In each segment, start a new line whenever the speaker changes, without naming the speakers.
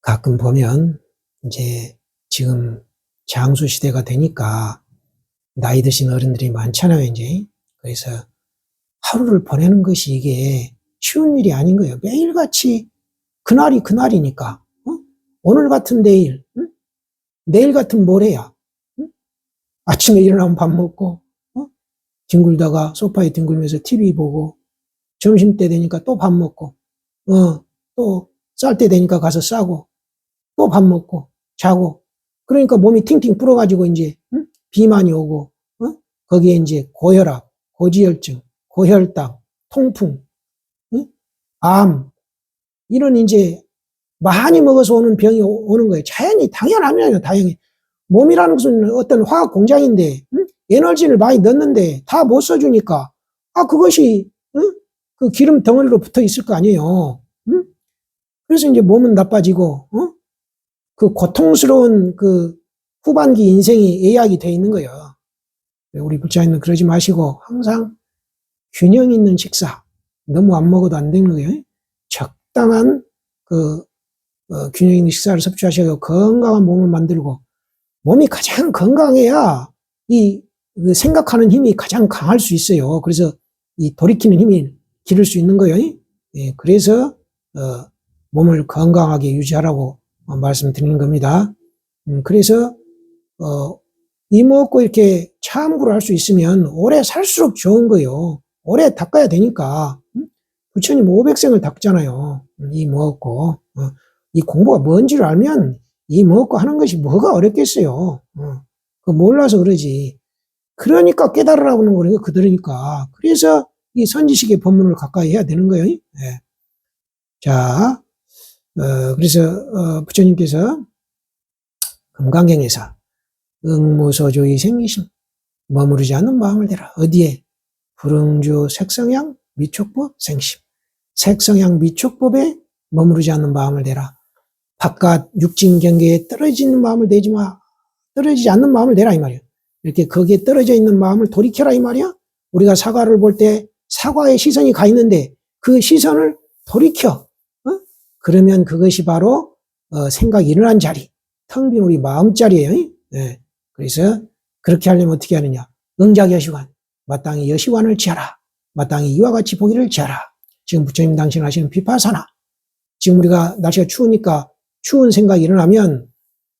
가끔 보면 이제 지금 장수 시대가 되니까 나이 드신 어른들이 많잖아요, 이제. 그래서 하루를 보내는 것이 이게 쉬운 일이 아닌 거예요. 매일같이 그날이 그날이니까. 오늘 같은 내일, 내일 같은 모레야. 아침에 일어나면 밥 먹고, 뒹굴다가 소파에 뒹굴면서 TV 보고, 점심때 되니까 또 밥 먹고, 또 쌀 때 되니까 가서 싸고, 또 밥 먹고, 자고. 그러니까 몸이 팅팅 불어가지고 이제, 비만이 오고, 거기에 이제 고혈압, 고지혈증, 고혈당, 통풍, 암, 이런 이제 많이 먹어서 오는 병이 오는 거예요. 자연히, 당연하면 당연히. 몸이라는 것은 어떤 화학 공장인데, 에너지를 많이 넣는데 다 못 써주니까, 그것이, 그 기름 덩어리로 붙어 있을 거 아니에요. 그래서 이제 몸은 나빠지고, 그 고통스러운 그 후반기 인생이 예약이 돼 있는 거예요. 우리 불자님은 그러지 마시고 항상 균형 있는 식사, 너무 안 먹어도 안 되는 거예요. 적당한 균형 있는 식사를 섭취하셔서 건강한 몸을 만들고, 몸이 가장 건강해야 그 생각하는 힘이 가장 강할 수 있어요. 그래서 이 돌이키는 힘이 기를 수 있는 거예요. 예, 그래서 몸을 건강하게 유지하라고 말씀드리는 겁니다. 그래서 이먹고 이렇게 참고를 할 수 있으면 오래 살수록 좋은 거예요. 오래 닦아야 되니까. 부처님 500생을 닦잖아요. 이먹고 이 공부가 뭔지를 알면 이먹고 하는 것이 뭐가 어렵겠어요. 그 몰라서 그러지. 그러니까 깨달으라고 하는 거니까 그들이니까. 그래서 이 선지식의 법문을 가까이 해야 되는 거예요. 네. 자, 그래서 부처님께서 금강경에서 응무소조의 생기심, 머무르지 않는 마음을 대라. 어디에? 불응주 색성향 미촉법 생심. 색성향 미촉법에 머무르지 않는 마음을 대라. 바깥 육진 경계에 떨어지는 마음을 대지 마. 떨어지지 않는 마음을 대라 이 말이야. 이렇게 거기에 떨어져 있는 마음을 돌이켜라 이 말이야. 우리가 사과를 볼 때 사과의 시선이 가 있는데 그 시선을 돌이켜. 그러면 그것이 바로 생각이 일어난 자리, 텅 빈 우리 마음자리예요. 네. 그래서 그렇게 하려면 어떻게 하느냐. 응작여시관, 마땅히 여시관을 지어라. 마땅히 이와 같이 보기를 지어라. 지금 부처님 당신 하시는 비파사나. 지금 우리가 날씨가 추우니까 추운 생각이 일어나면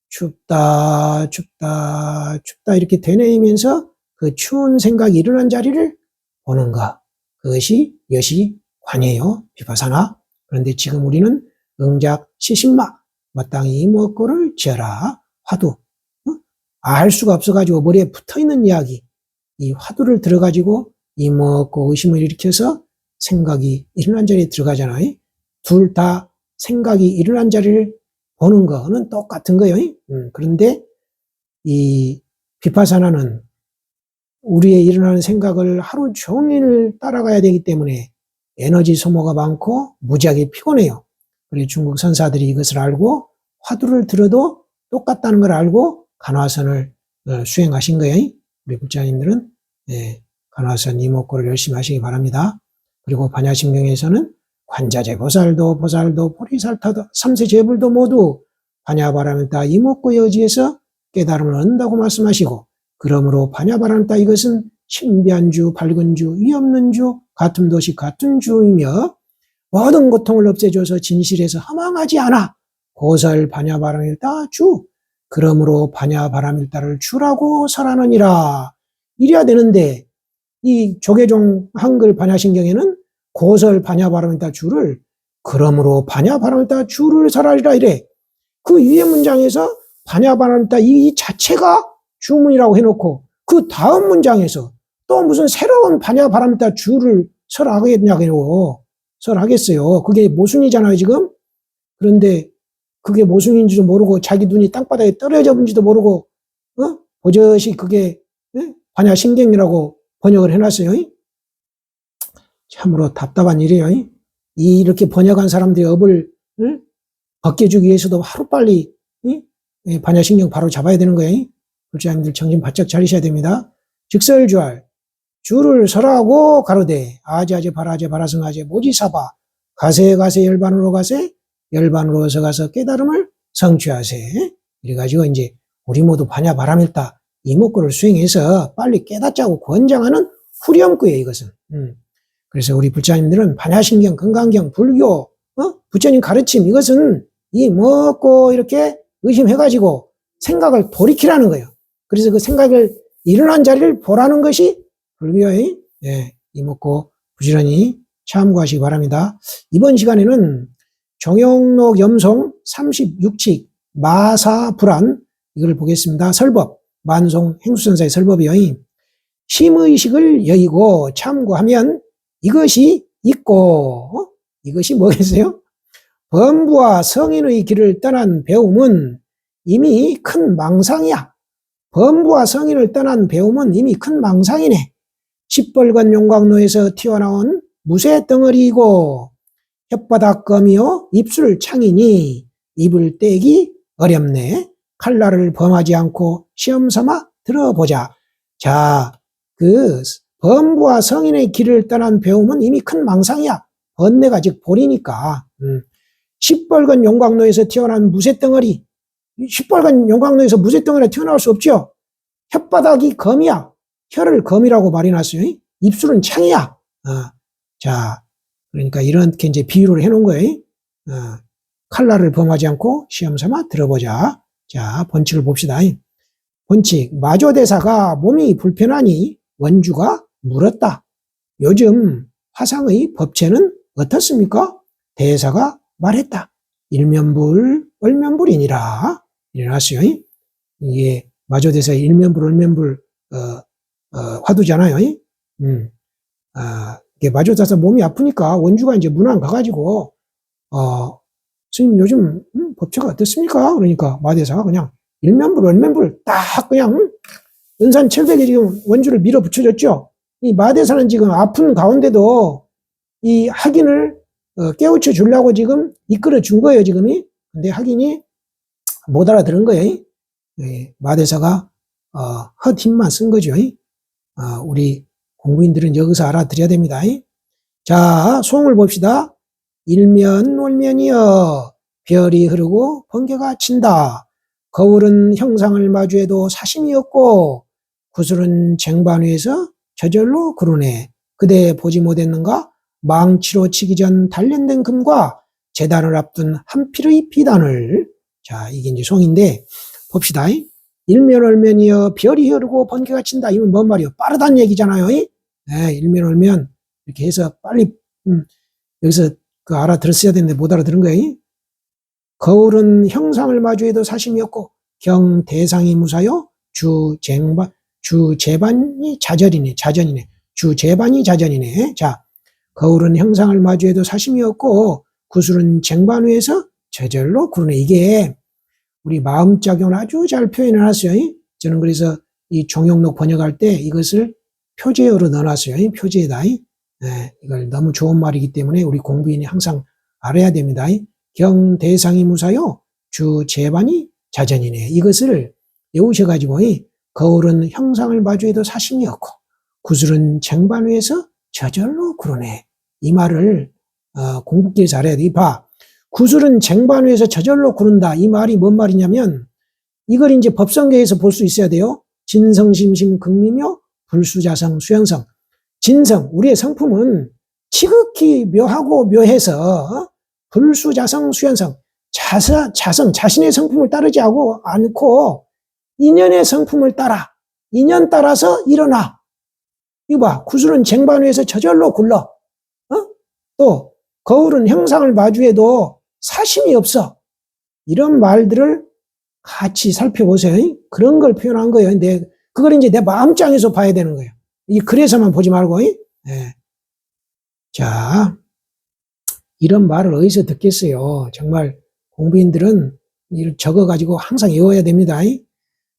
춥다 춥다 춥다 이렇게 되뇌이면서 그 추운 생각이 일어난 자리를 보는 것. 그것이 여시관이에요. 비파사나. 그런데 지금 우리는 응작 시신마, 마땅히 이먹고를 지어라. 화두. 알 수가 없어가지고 머리에 붙어있는 이야기. 이 화두를 들어가지고 이먹고 의심을 일으켜서 생각이 일어난 자리에 들어가잖아요. 둘 다 생각이 일어난 자리를 보는 거는 똑같은 거예요. 그런데 이 비파사나는 우리의 일어나는 생각을 하루 종일 따라가야 되기 때문에 에너지 소모가 많고 무지하게 피곤해요. 그래서 중국 선사들이 이것을 알고 화두를 들어도 똑같다는 걸 알고 간화선을 수행하신 거예요. 우리 불자님들은 간화선 이목고를 열심히 하시기 바랍니다. 그리고 반야심경에서는 관자재 보살도 보리살타도 삼세제불도 모두 반야바라밀다 이목고 여지에서 깨달음을 얻는다고 말씀하시고, 그러므로 반야바라밀다 이것은 신비한 주, 밝은 주, 위없는 주, 같은 도시 같은 주이며 모든 고통을 없애줘서 진실에서 허망하지 않아. 고설 반야바라밀다 주. 그러므로 반야바라밀다를 주라고 설하느니라. 이래야 되는데 이 조계종 한글 반야신경에는 고설 반야바라밀다 주를 그러므로 반야바라밀다 주를 설하리라 이래. 그 위에 문장에서 반야바라밀다 이 자체가 주문이라고 해놓고 그 다음 문장에서 또 무슨 새로운 반야바라밀다 주를 설하겠냐고요. 설하겠어요. 그게 모순이잖아요 지금. 그런데 그게 모순인지도 모르고 자기 눈이 땅바닥에 떨어져 본지도 모르고 버젓이 그게 반야신경이라고 번역을 해놨어요. 참으로 답답한 일이에요. 이렇게 번역한 사람들의 업을 벗겨주기 위해서도 하루빨리 반야신경 바로 잡아야 되는 거예요. 불자님들 정신 바짝 차리셔야 됩니다. 즉설주알 주를 설하고 가로되 아제아제 바라제 바라승아제 모지사바 가세 열반으로 가세 열반으로 어서 가서 깨달음을 성취하세. 이래가지고 이제 우리 모두 반야바라밀다 이목구를 수행해서 빨리 깨닫자고 권장하는 후렴구예요, 이것은. 그래서 우리 불자님들은 반야신경, 건강경, 불교, 부처님 가르침, 이것은 이 먹고 이렇게 의심해가지고 생각을 돌이키라는 거예요. 그래서 그 생각을 일어난 자리를 보라는 것이 불교의, 이목구 부지런히 참고하시기 바랍니다. 이번 시간에는 정영록 염송 36칙 마사불안 이걸 보겠습니다. 설법, 만송 행수선사의 설법이요. 심의식을 여의고 참고하면 이것이 있고, 이것이 뭐겠어요? 범부와 성인의 길을 떠난 배움은 이미 큰 망상이야. 범부와 성인을 떠난 배움은 이미 큰 망상이네. 시뻘건 용광로에서 튀어나온 무쇠 덩어리이고 혓바닥검이요 입술 창이니 입을 떼기 어렵네. 칼날을 범하지 않고 시험삼아 들어보자. 자, 그 범부와 성인의 길을 떠난 배움은 이미 큰 망상이야. 번뇌가 즉 보리니까. 시뻘건 용광로에서 튀어나온 무쇠덩어리. 시뻘건 용광로에서 무쇠덩어리가 튀어나올 수 없죠. 혓바닥이 검이야. 혀를 검이라고 말이 났어요. 입술은 창이야. 자, 그러니까 이렇게 이제 비유를 해놓은 거예요. 칼날을 범하지 않고 시험 삼아 들어보자. 자, 번칙을 봅시다. 번칙, 마조대사가 몸이 불편하니 원주가 물었다. 요즘 화상의 법체는 어떻습니까? 대사가 말했다. 일면불, 얼면불이니라. 이래놨어요. 이게 마조대사의 일면불, 얼면불, 화두잖아요. 이게 마조대사 몸이 아프니까 원주가 이제 문안 가가지고, 스님 요즘 법체가 어떻습니까? 그러니까 마대사가 그냥 일면불, 얼면불 딱 그냥 은산철벽에 지금 원주를 밀어붙여줬죠. 이 마대사는 지금 아픈 가운데도 이 학인을 깨우쳐 주려고 지금 이끌어 준 거예요, 지금이. 근데 학인이 못 알아들은 거예요. 마대사가 헛힘만 쓴 거죠. 우리 공부인들은 여기서 알아들여야 됩니다. 자, 소음을 봅시다. 일면월면이여 별이 흐르고 번개가 친다. 거울은 형상을 마주해도 사심이 없고 구슬은 쟁반 위에서 저절로 구르네. 그대 보지 못했는가? 망치로 치기 전 단련된 금과 재단을 앞둔 한 필의 비단을. 자, 이게 이제 송인데 봅시다. 일면월면이여 별이 흐르고 번개가 친다. 이건 뭔 말이요? 빠르다는 얘기잖아요. 일면월면 이렇게 해서 빨리 여기서 그 알아들었어야 되는데 못 알아들은 거예요. 거울은 형상을 마주해도 사심이 없고 경대상이 무사요. 주재반이 자전이네. 주재반이 자전이네. 자, 거울은 형상을 마주해도 사심이 없고 구슬은 쟁반 위에서 저절로 구르네. 이게 우리 마음작용을 아주 잘 표현해 놨어요. 저는 그래서 이 종용록 번역할 때 이것을 표제어로 넣어놨어요. 표제에다. 이걸 너무 좋은 말이기 때문에 우리 공부인이 항상 알아야 됩니다. 경대상이 무사요. 주재반이 자전이네. 이것을 외우셔가지고 거울은 형상을 마주해도 사심이 없고 구슬은 쟁반 위에서 저절로 구르네. 이 말을 공부기에서 알아야 돼. 봐. 구슬은 쟁반 위에서 저절로 구른다. 이 말이 뭔 말이냐면 이걸 이제 법성계에서 볼 수 있어야 돼요. 진성심심 극미묘 불수자성 수행성. 진성, 우리의 성품은 지극히 묘하고 묘해서 불수자성 수행성. 자성, 자신의 성품을 따르지 않고 인연의 성품을 따라. 인연 따라서 일어나. 이거 봐. 구슬은 쟁반 위에서 저절로 굴러. 또 거울은 형상을 마주해도 사심이 없어. 이런 말들을 같이 살펴보세요. 그런 걸 표현한 거예요. 근데 그걸 이제 내 마음장에서 봐야 되는 거예요. 이 글에서만 보지 말고. 자, 이런 말을 어디서 듣겠어요? 정말 공부인들은 이를 적어가지고 항상 외워야 됩니다.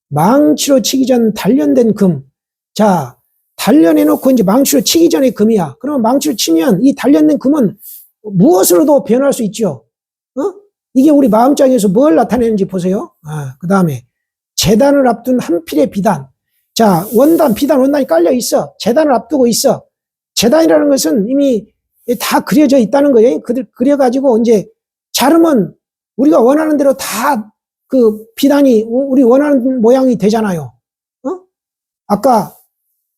망치로 치기 전 단련된 금. 자, 단련해놓고 이제 망치로 치기 전에 금이야. 그러면 망치로 치면 이 단련된 금은 무엇으로도 변할 수 있죠. 이게 우리 마음장에서 뭘 나타내는지 보세요. 그 다음에 재단을 앞둔 한 필의 비단. 자, 원단, 비단, 원단이 깔려 있어. 재단을 앞두고 있어. 재단이라는 것은 이미 다 그려져 있다는 거예요. 그려가지고 이제 자르면 우리가 원하는 대로 다 그 비단이 우리 원하는 모양이 되잖아요. 아까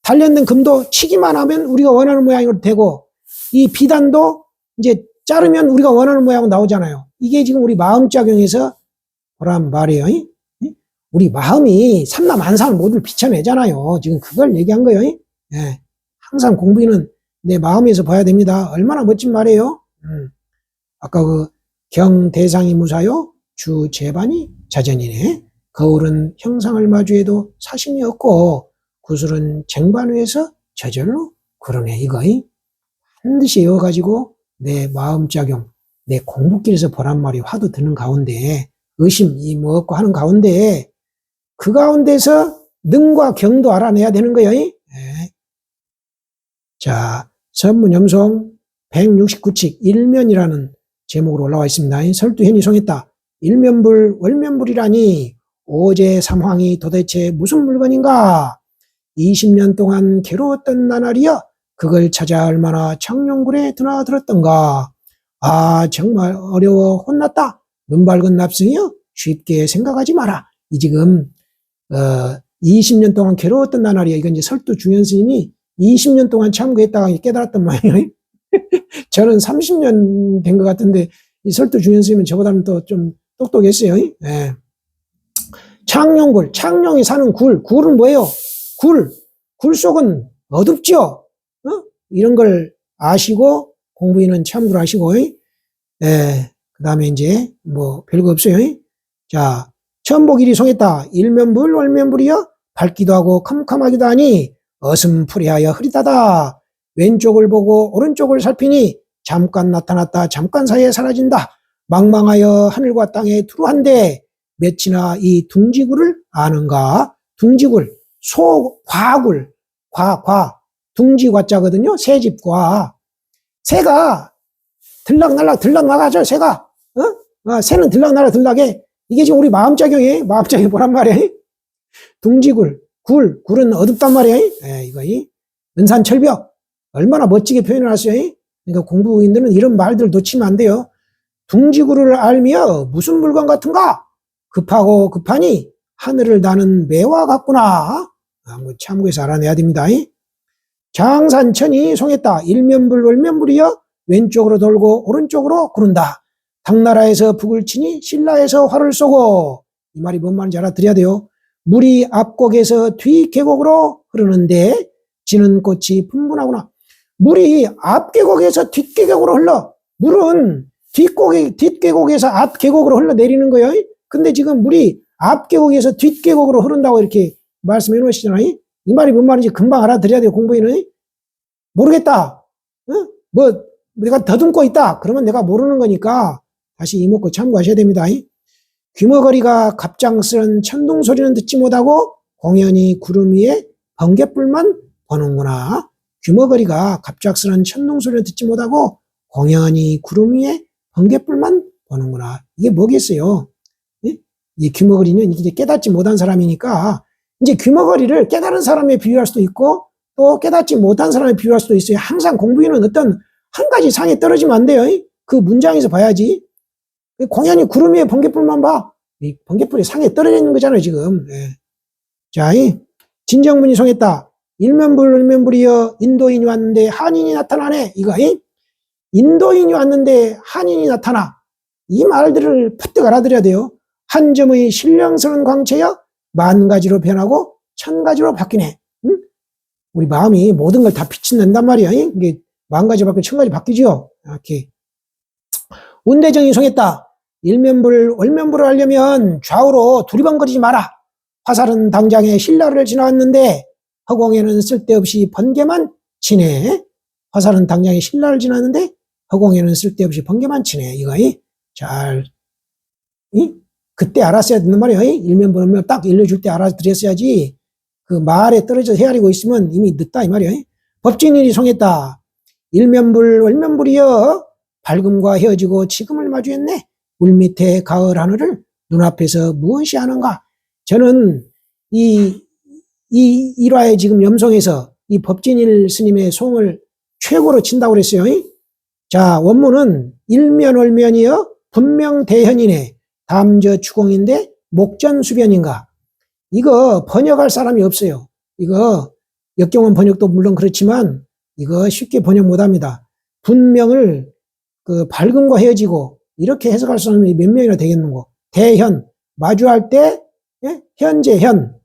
단련된 금도 치기만 하면 우리가 원하는 모양으로 되고, 이 비단도 이제 자르면 우리가 원하는 모양으로 나오잖아요. 이게 지금 우리 마음작용에서 보란 말이에요. 우리 마음이 삼라만상을 모두 비춰내잖아요. 지금 그걸 얘기한 거예요. 예. 항상 공부는 내 마음에서 봐야 됩니다. 얼마나 멋진 말이에요. 아까 그 경대상이 무사요, 주제반이 자전이네. 거울은 형상을 마주해도 사심이 없고, 구슬은 쟁반 위에서 저절로 그러네. 이거 반드시 이어가지고 내 마음작용, 내 공부길에서 보란 말이 화두 드는 가운데, 의심이 뭐 없고 하는 가운데, 그 가운데서 능과 경도 알아내야 되는 거예요. 네. 자, 선문염송 169칙 일면이라는 제목으로 올라와 있습니다. 설두현이 송했다. 일면불 월면불이라니 오제 삼황이 도대체 무슨 물건인가? 20년 동안 괴로웠던 나날이여 그걸 찾아 얼마나 청룡굴에 드나들었던가. 아, 정말 어려워 혼났다. 눈 밝은 납승이여 쉽게 생각하지 마라. 이 지금 20년 동안 괴로웠던 나날이여. 이건 이제 설두 중현 스님이 20년 동안 참고했다가 깨달았던 모양이에요. 저는 30년 된 것 같은데 이 설두 중현 스님은 저보다는 또 좀 똑똑했어요. 네. 창룡굴, 창룡이 사는 굴, 굴은 뭐예요? 굴 속은 어둡죠? 이런 걸 아시고 공부인은 참고를 하시고, 네. 그 다음에 이제 뭐 별거 없어요. 자, 천복일이 송했다. 일면불 월면불이여 밝기도 하고 컴컴하기도 하니 어슴푸레하여 흐리다다. 왼쪽을 보고 오른쪽을 살피니 잠깐 나타났다 잠깐 사이에 사라진다. 망망하여 하늘과 땅에 두루한데 몇이나 이 둥지굴을 아는가? 둥지굴, 소과굴, 둥지과자거든요. 새집과. 새가 들락나가죠. 새가. 새는 들락해. 이게 지금 우리 마음작용이에요. 마음작용 보란 말이에요. 둥지굴, 굴은 어둡단 말이에요. 이거 은산철벽. 얼마나 멋지게 표현을 하세요. 그러니까 공부인들은 이런 말들 놓치면 안 돼요. 둥지굴을 알며 무슨 물건 같은가? 급하고 급하니 하늘을 나는 매와 같구나. 뭐 참고해서 알아내야 됩니다. 장산천이 송했다. 일면불 월면불이여 왼쪽으로 돌고 오른쪽으로 구른다. 당나라에서 북을 치니 신라에서 활을 쏘고. 이 말이 뭔 말인지 알아들어야 돼요. 물이 앞곡에서 뒷계곡으로 흐르는데 지는 꽃이 분분하구나. 물이 앞계곡에서 뒷계곡으로 흘러. 물은 뒷계곡에서 앞계곡으로 흘러내리는 거예요. 근데 지금 물이 앞계곡에서 뒷계곡으로 흐른다고 이렇게 말씀해 놓으시잖아요. 이 말이 뭔 말인지 금방 알아들어야 돼요. 공부인은. 모르겠다. 뭐 내가 더듬고 있다. 그러면 내가 모르는 거니까 다시 이목구 참고하셔야 됩니다. 귀머거리가 갑장스런 천둥 소리는 듣지 못하고 공연히 구름 위에 번갯불만 보는구나. 귀머거리가 갑작스런 천둥 소리를 듣지 못하고 공연히 구름 위에 번갯불만 보는구나. 이게 뭐겠어요? 이 귀머거리는 이제 깨닫지 못한 사람이니까 이제 귀머거리를 깨달은 사람에 비유할 수도 있고 또 깨닫지 못한 사람에 비유할 수도 있어요. 항상 공부에는 어떤 한 가지 상에 떨어지면 안 돼요. 그 문장에서 봐야지. 공연히 구름 위에 번갯불만 봐. 이 번갯불이 상에 떨어져 있는 거잖아요, 지금. 자, 진정문이 송했다. 일면불, 월면불이여 인도인이 왔는데 한인이 나타나네. 이거, 인도인이 왔는데 한인이 나타나. 이 말들을 퍼뜩 알아들어야 돼요. 한 점의 신령스러운 광채여 만 가지로 변하고 천 가지로 바뀌네. 응? 우리 마음이 모든 걸 다 비친단 말이야. 이게 만 가지 바뀌고 천 가지 바뀌죠. 이렇게. 운대정이 송했다. 일면불, 월면불을 하려면 좌우로 두리번거리지 마라. 화살은 당장에 신라를 지나왔는데 허공에는 쓸데없이 번개만 치네. 화살은 당장에 신라를 지나왔는데 허공에는 쓸데없이 번개만 치네. 이거 그때 알았어야 되는 말이에요. 일면불, 월면불 딱 일러줄 때 알아들었어야지. 그 말에 떨어져 헤아리고 있으면 이미 늦다 이 말이에요. 법진일이 송했다. 일면불, 월면불이여 밝음과 헤어지고 지금을 마주했네. 물밑에 가을 하늘을 눈앞에서 무엇이 하는가? 저는 이 일화에 지금 염송에서 이 법진일 스님의 송을 최고로 친다고 그랬어요. 자, 원문은 일면월면이여 분명대현이네. 다음저 추공인데 목전수변인가. 이거 번역할 사람이 없어요. 이거 역경원 번역도 물론 그렇지만 이거 쉽게 번역 못합니다. 분명을 그 밝음과 헤어지고 이렇게 해석할 사람이 몇 명이나 되겠는고. 대현 마주할 때 예? 현재 현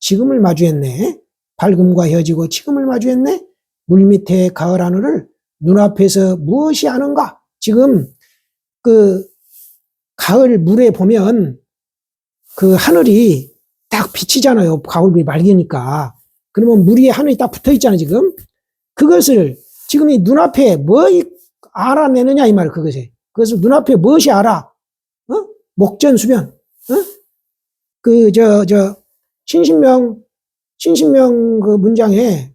지금을 마주했네. 밝음과 헤어지고 지금을 마주했네. 물밑에 가을 하늘을 눈앞에서 무엇이 아는가. 지금 그 가을 물에 보면 그 하늘이 딱 비치잖아요. 가을물이 맑으니까. 그러면 물 위에 하늘이 딱 붙어 있잖아요, 지금. 그것을 지금 이 눈앞에 뭐 알아내느냐, 이 말이에요, 그것을. 그것을 눈앞에 무엇이 알아? 목전수변. 신신명 그 문장에,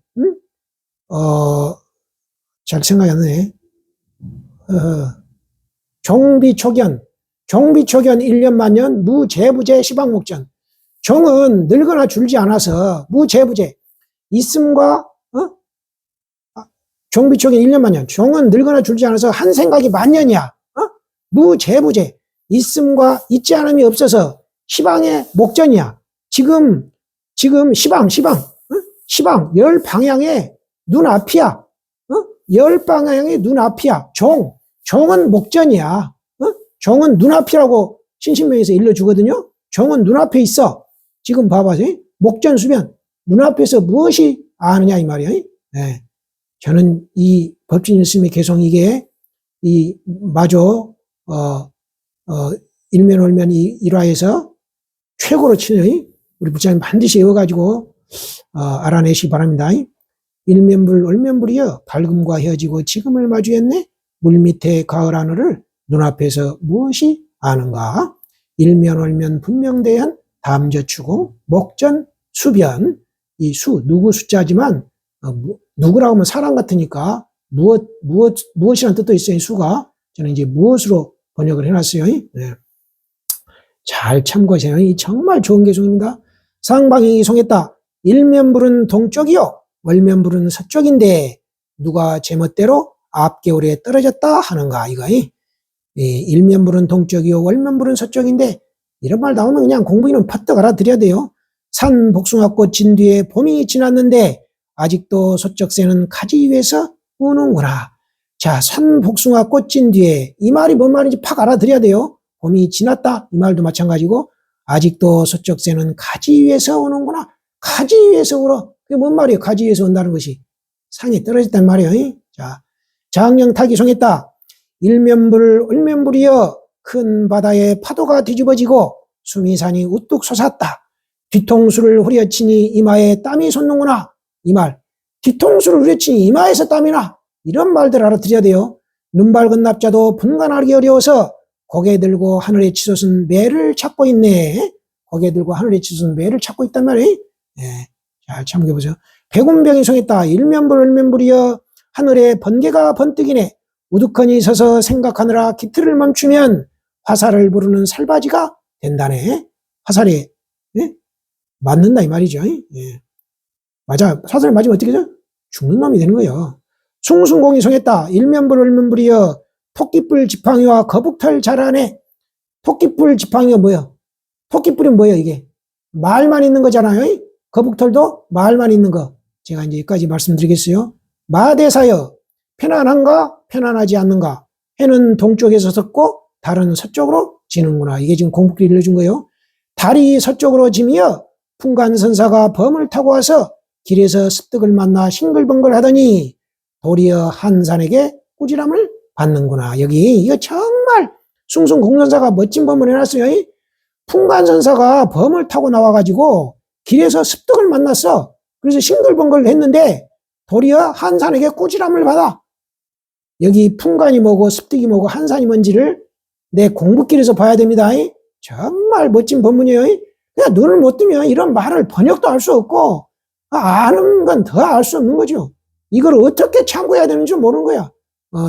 잘 생각이 안 나네. 종비초견 1년 만년, 무재부재 시방목전. 종은 늙거나 줄지 않아서, 무재부재. 있음과, 종비초견 1년 만년. 종은 늙거나 줄지 않아서 한 생각이 만년이야. 무재부재. 있음과 있지 않음이 없어서 시방의 목전이야. 지금 시방, 열 방향의 눈앞이야. 열 방향의 눈앞이야. 종은 목전이야. 종은 눈앞이라고 신신명에서 일러주거든요. 종은 눈앞에 있어. 지금 봐봐요. 목전수변. 눈앞에서 무엇이 아느냐, 이 말이에요. 네. 저는 이 법진 일심의 개성 이게, 마저, 일면월면 일화에서 최고로 치는 우리 부처님 반드시 외워가지고, 알아내시기 바랍니다. 일면불, 얼면불이여 밝음과 헤어지고 지금을 마주했네. 물밑에 가을 하늘을 눈앞에서 무엇이 아는가? 일면월면 분명대현 다음저추공 목전 수변. 이 누구 숫자지만 누구라고 하면 사람 같으니까 무엇이라는 뜻도 있어요. 수가. 저는 이제 무엇으로 번역을 해놨어요. 네. 잘 참고하세요. 정말 좋은 개송입니다. 상방이 송했다. 일면불은 동쪽이요 월면불은 서쪽인데 누가 제멋대로 앞개울에 떨어졌다 하는가 이거. 일면불은 동쪽이요 월면불은 서쪽인데 이런 말 나오면 그냥 공부인은 퍼뜩 알아들여야 돼요. 산 복숭아꽃 진 뒤에 봄이 지났는데 아직도 서쪽새는 가지 위에서 우는구나. 자, 산 복숭아꽃 진 뒤에 이 말이 뭔 말인지 팍 알아들여야 돼요. 봄이 지났다 이 말도 마찬가지고 아직도 서쪽새는 가지 위에서 우는구나. 가지 위에서 울어. 그게 뭔 말이에요? 가지 위에서 온다는 것이. 상에 떨어졌단 말이에요. 자, 장령탁이 송했다. 일면불 얼면불이여 큰 바다에 파도가 뒤집어지고 수미산이 우뚝 솟았다. 뒤통수를 후려치니 이마에 땀이 솟는구나. 이 말. 뒤통수를 후려치니 이마에서 땀이 나. 이런 말들 알아들여야 돼요. 눈 밝은 납자도 분간하기 어려워서 고개 들고 하늘에 치솟은 매를 찾고 있네. 고개 들고 하늘에 치솟은 매를 찾고 있단 말이에요. 네, 잘 참고해보세요. 백운병이 송했다. 일면불 얼면불이여 하늘에 번개가 번뜩이네. 우두커니 서서 생각하느라 기틀을 멈추면 화살을 부르는 살바지가 된다네. 화살에 맞는다 이 말이죠. 예. 맞아. 화살을 맞으면 어떻게 되죠? 죽는 놈이 되는 거예요. 숭숭공이 송했다. 일면불 얼면불이여 토끼뿔 지팡이와 거북털 자라네. 토끼뿔 지팡이가 뭐야? 토끼뿔이 뭐예요 이게? 말만 있는 거잖아요. 거북털도 말만 있는 거. 제가 이제 여기까지 말씀드리겠어요. 마대사여 편안한가 편안하지 않는가. 해는 동쪽에서 섰고 달은 서쪽으로 지는구나. 이게 지금 공부끼리 일러준 거예요. 달이 서쪽으로 지며 풍간선사가 범을 타고 와서 길에서 습득을 만나 싱글벙글 하더니 도리어 한산에게 꾸지람을 받는구나. 여기 이거 정말 숭숭공선사가 멋진 범을 해놨어요. 풍간선사가 범을 타고 나와가지고 길에서 습득을 만났어. 그래서 싱글벙글 했는데 도리어 한산에게 꾸지람을 받아. 여기 풍간이 뭐고 습득이 뭐고 한산이 뭔지를 내 공부길에서 봐야 됩니다. 정말 멋진 법문이에요. 그냥 눈을 못 뜨면 이런 말을 번역도 할 수 없고 아는 건 더 알 수 없는 거죠. 이걸 어떻게 참고해야 되는지 모르는 거야.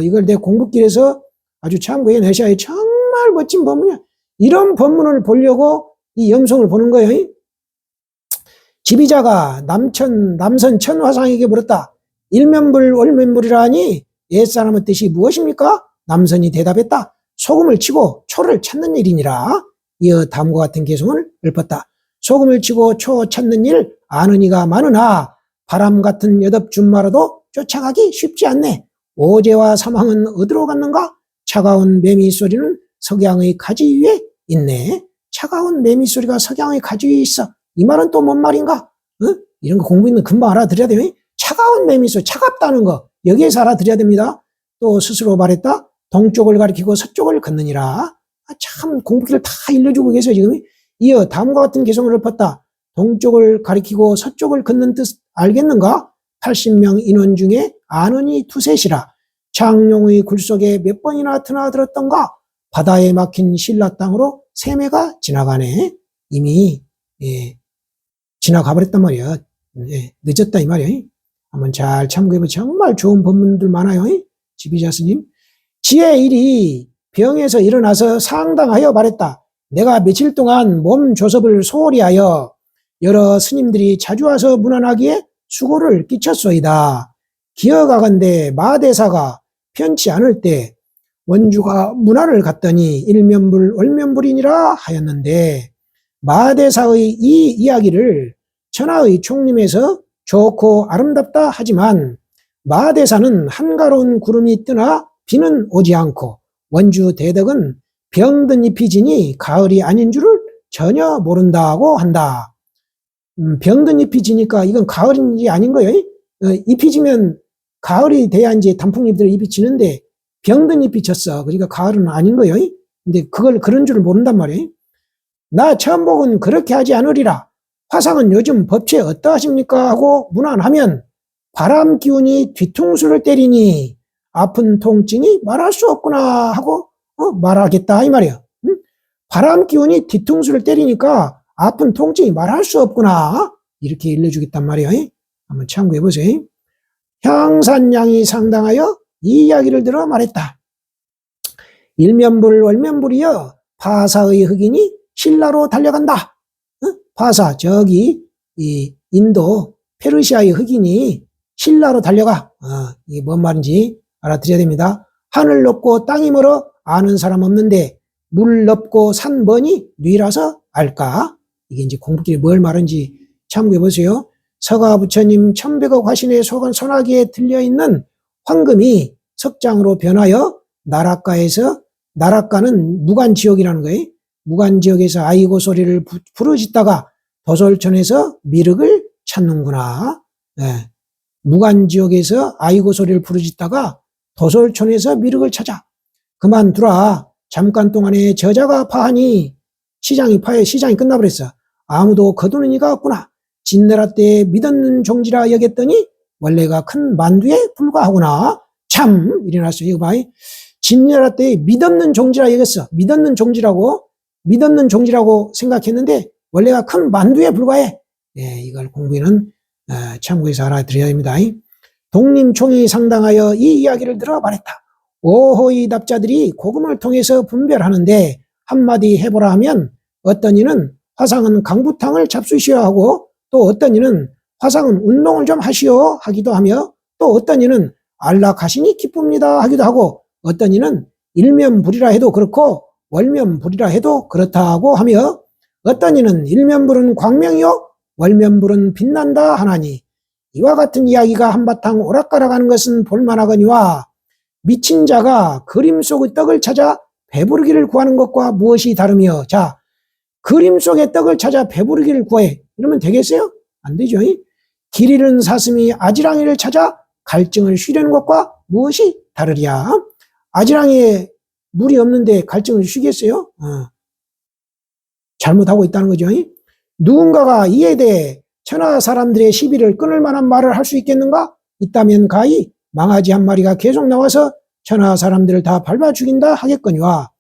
이걸 내 공부길에서 아주 참고해 내셔야 정말 멋진 법문이야. 이런 법문을 보려고 이 염송을 보는 거예요. 지비자가 남선 천화상에게 물었다. 일면불 월면불이라니 옛사람의 뜻이 무엇입니까? 남선이 대답했다. 소금을 치고 초를 찾는 일이니라. 이어 다음과 같은 개송을 읊었다. 소금을 치고 초 찾는 일 아는 이가 많으나 바람 같은 여덟 줌마라도 쫓아가기 쉽지 않네. 오제와 사망은 어디로 갔는가? 차가운 매미 소리는 석양의 가지 위에 있네. 차가운 매미 소리가 석양의 가지 위에 있어. 이 말은 또 뭔 말인가? 이런 거 공부는 금방 알아들어야 돼요. 차가운 매미 소리, 차갑다는 거 여기에서 알아들어야 됩니다. 또 스스로 말했다. 동쪽을 가리키고 서쪽을 걷느니라. 참 공부기를 다 일러주고 계세요 지금. 이어 다음과 같은 개성을 읊었다. 동쪽을 가리키고 서쪽을 걷는 뜻 알겠는가? 80명 인원 중에 아는 이 두셋이라. 장룡의 굴 속에 몇 번이나 드나들었던가? 바다에 막힌 신라 땅으로 세매가 지나가네. 이미 지나가 버렸단 말이야. 늦었다 이 말이야. 한번 잘 참고해보면 정말 좋은 법문들 많아요. 지비자 스님. 지혜 일이 병에서 일어나서 상당하여 말했다. 내가 며칠 동안 몸 조섭을 소홀히 하여 여러 스님들이 자주 와서 문안하기에 수고를 끼쳤소이다. 기어가건대 마대사가 편치 않을 때 원주가 문안을 갔더니 일면불 월면불이니라 하였는데 마대사의 이 이야기를 천하의 총림에서 좋고 아름답다 하지만 마대사는 한가로운 구름이 뜨나 비는 오지 않고 원주 대덕은 병든 잎이 지니 가을이 아닌 줄을 전혀 모른다고 한다. 병든 잎이 지니까 이건 가을인지 아닌 거예요. 잎이 지면 가을이 돼야 이제 단풍잎들 잎이 지는데 병든 잎이 졌어. 그러니까 가을은 아닌 거예요. 근데 그걸 그런 줄을 모른단 말이에요. 나 천복은 그렇게 하지 않으리라. 화상은 요즘 법체 어떠하십니까? 하고 문안하면 바람 기운이 뒤통수를 때리니 아픈 통증이 말할 수 없구나 하고 말하겠다 이 말이에요. 바람 기운이 뒤통수를 때리니까 아픈 통증이 말할 수 없구나 이렇게 일러주겠단 말이에요. 한번 참고해 보세요. 향산양이 상당하여 이 이야기를 들어 말했다. 일면불 월면불이여 파사의 흑인이 신라로 달려간다. 파사 저기 이 인도 페르시아의 흑인이 신라로 달려가. 이게 뭔 말인지 알아들어야 됩니다. 하늘 높고 땅이 멀어 아는 사람 없는데 물 높고 산 먼이 뉘라서 알까? 이게 이제 공부길에 뭘 말하는지 참고해 보세요. 서가 부처님 1100억 화신의 소나기에 들려있는 황금이 석장으로 변하여 나락가에서, 나락가는 무간지옥이라는 거예요. 무간지옥에서 아이고 소리를 부르짖다가 도솔천에서 미륵을 찾는구나. 네. 무간지옥에서 아이고 소리를 부르짖다가 도솔천에서 미륵을 찾아. 그만두라. 잠깐 동안에 저자가 파하니 시장이 끝나버렸어. 아무도 거두는 이가 없구나. 진나라 때에 믿었는 종지라 여겼더니 원래가 큰 만두에 불과하구나. 참 일어났어요. 이거 봐. 진나라 때에 믿었는 종지라 여겼어. 믿었는 종지라고 생각했는데 원래가 큰 만두에 불과해. 이걸 공부에는 참고해서 알아들어야 됩니다. 독림총이 상당하여 이 이야기를 들어 말했다. 오호의 납자들이 고금을 통해서 분별하는데 한마디 해보라 하면 어떤 이는 화상은 강부탕을 잡수시오 하고 또 어떤 이는 화상은 운동을 좀 하시오 하기도 하며 또 어떤 이는 안락하시니 기쁩니다 하기도 하고 어떤 이는 일면불이라 해도 그렇고 월면불이라 해도 그렇다고 하며 어떤 이는 일면불은 광명이요 월면불은 빛난다 하나니 이와 같은 이야기가 한바탕 오락가락하는 것은 볼만하거니와 미친 자가 그림 속의 떡을 찾아 배부르기를 구하는 것과 무엇이 다르며 자 그림 속의 떡을 찾아 배부르기를 구해 이러면 되겠어요? 안 되죠. 길 잃은 사슴이 아지랑이를 찾아 갈증을 쉬려는 것과 무엇이 다르랴? 아지랑이에 물이 없는데 갈증을 쉬겠어요? 잘못하고 있다는 거죠. 누군가가 이에 대해 천하 사람들의 시비를 끊을 만한 말을 할 수 있겠는가? 있다면 가히 망아지 한 마리가 계속 나와서 천하 사람들을 다 밟아 죽인다 하겠거니와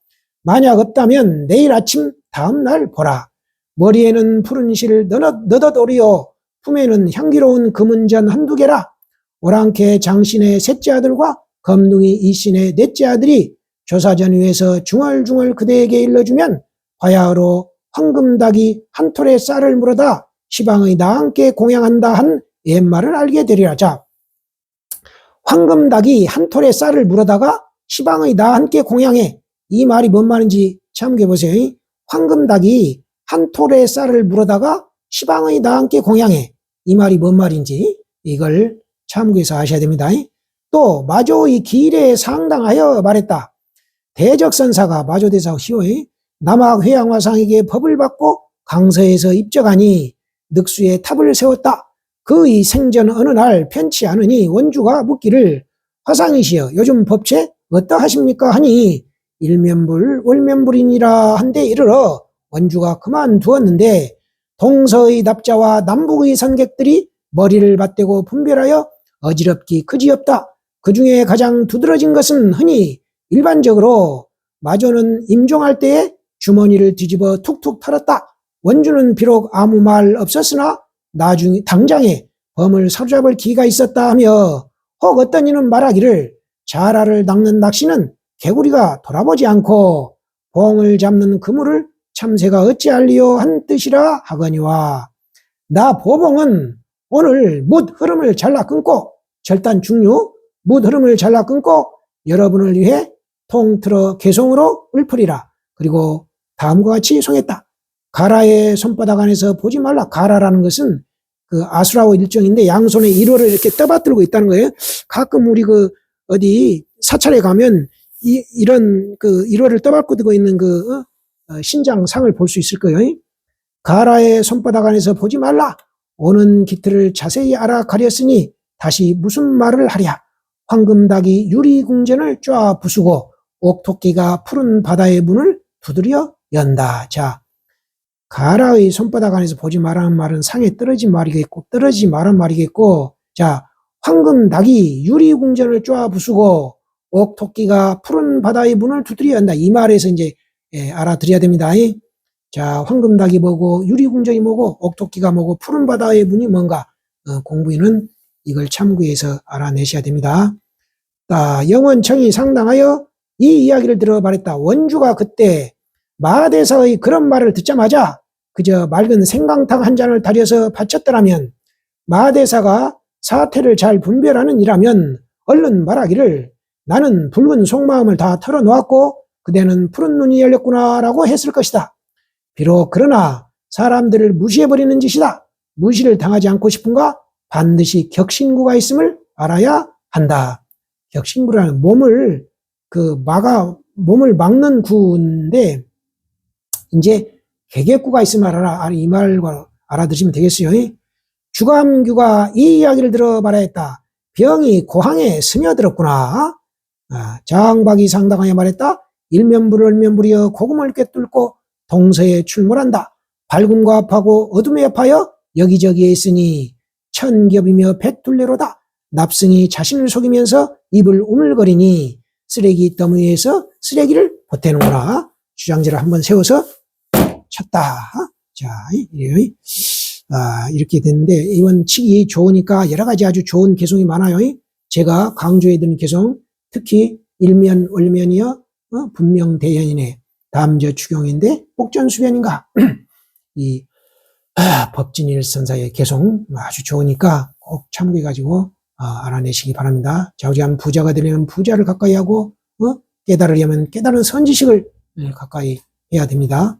만약 없다면 내일 아침 다음 날 보라. 머리에는 푸른 실 너덧 오리요 품에는 향기로운 금은전 한두 개라. 오랑캐 장신의 셋째 아들과 검둥이 이신의 넷째 아들이 조사전 위에서 중얼중얼 그대에게 일러주면 화야로 황금닭이 한 톨의 쌀을 물어다 시방의 나와 함께 공양한다 한 옛말을 알게 되리라. 자, 황금닭이 한 톨의 쌀을 물어다가 시방의 나와 함께 공양해. 이 말이 뭔 말인지 참고해 보세요. 황금닭이 한 톨의 쌀을 물어다가 시방의 나함께 공양해. 이 말이 뭔 말인지 이걸 참고해서 아셔야 됩니다. 또 마조의 기일에 상당하여 말했다. 대적선사가 마조대사 시호의 남학 회양화상에게 법을 받고 강서에서 입적하니 늑수의 탑을 세웠다. 그의 생전 어느 날 편치 않으니 원주가 묻기를 화상이시여 요즘 법체 어떠하십니까 하니 일면불 월면불이니라 한데 이르러 원주가 그만두었는데 동서의 납자와 남북의 선객들이 머리를 맞대고 분별하여 어지럽기 그지없다. 그 중에 가장 두드러진 것은 흔히 일반적으로 마조는 임종할 때에 주머니를 뒤집어 툭툭 털었다. 원주는 비록 아무 말 없었으나 나중에 당장에 범을 사로잡을 기가 있었다 하며 혹 어떤 이는 말하기를 자라를 낚는 낚시는 개구리가 돌아보지 않고 봉을 잡는 그물을 참새가 어찌할리요 한 뜻이라 하거니와 나 보봉은 오늘 뭇 흐름을 잘라 끊고 절단 중류 뭇 흐름을 잘라 끊고 여러분을 위해 통틀어 개송으로 읊으리라. 그리고 다음과 같이 송했다. 가라의 손바닥 안에서 보지 말라. 가라라는 것은 그 아수라호 일정인데 양손에 1호를 이렇게 떠받들고 있다는 거예요. 가끔 우리 그 어디 사찰에 가면 이런 그 1호를 떠받들고 있는 그 신장상을 볼 수 있을 거예요. 가라의 손바닥 안에서 보지 말라. 오는 기틀을 자세히 알아 가렸으니 다시 무슨 말을 하랴. 황금닭이 유리궁전을 쫙 부수고 옥토끼가 푸른 바다의 문을 두드려 연다. 자, 가라의 손바닥 안에서 보지 말라는 말은 상에 떨어진 말이겠고 떨어지지 말란 말이겠고 자, 황금닭이 유리궁전을 쫙 부수고 옥토끼가 푸른 바다의 문을 두드려 연다. 이 말에서 이제 알아들여야 됩니다. 자, 황금닭이 뭐고 유리궁전이 뭐고 옥토끼가 뭐고 푸른 바다의 문이 뭔가 공부인은 이걸 참고해서 알아내셔야 됩니다. 영원청이 상당하여 이 이야기를 들어 말했다. 원주가 그때 마대사의 그런 말을 듣자마자 그저 맑은 생강탕 한 잔을 다려서 바쳤더라면 마대사가 사태를 잘 분별하는 이라면 얼른 말하기를 나는 붉은 속마음을 다 털어놓았고 그대는 푸른 눈이 열렸구나라고 했을 것이다. 비록 그러나 사람들을 무시해버리는 짓이다. 무시를 당하지 않고 싶은가? 반드시 격신구가 있음을 알아야 한다. 격신구라는 몸을 몸을 막는 구인데 이제 개개구가 있음을 알아라. 이 말과 알아두시면 되겠어요. 주감규가 이 이야기를 들어 말하였다. 병이 고항에 스며들었구나. 장박이 상당하여 말했다. 일면불 월면불이여 고금을 꿰뚫고 동서에 출몰한다. 밝음과 합하고 어둠에 합하여 여기저기에 있으니 천겹이며 백둘레로다. 납승이 자신을 속이면서 입을 우물거리니 쓰레기 더미에서 쓰레기를 보태는구나. 주장지를 한번 세워서 쳤다. 자, 이렇게 됐는데 이번 치기 좋으니까 여러 가지 아주 좋은 개송이 많아요. 제가 강조해 드린 개송, 특히 일면 월면이여 분명대현이네. 다음저 추경인데 복전수변인가. 이 법진일선사의 개송 아주 좋으니까 꼭 참고해가지고 알아내시기 바랍니다. 자우지간 부자가 되려면 부자를 가까이 하고 깨달으려면 깨달은 선지식을 가까이 해야 됩니다.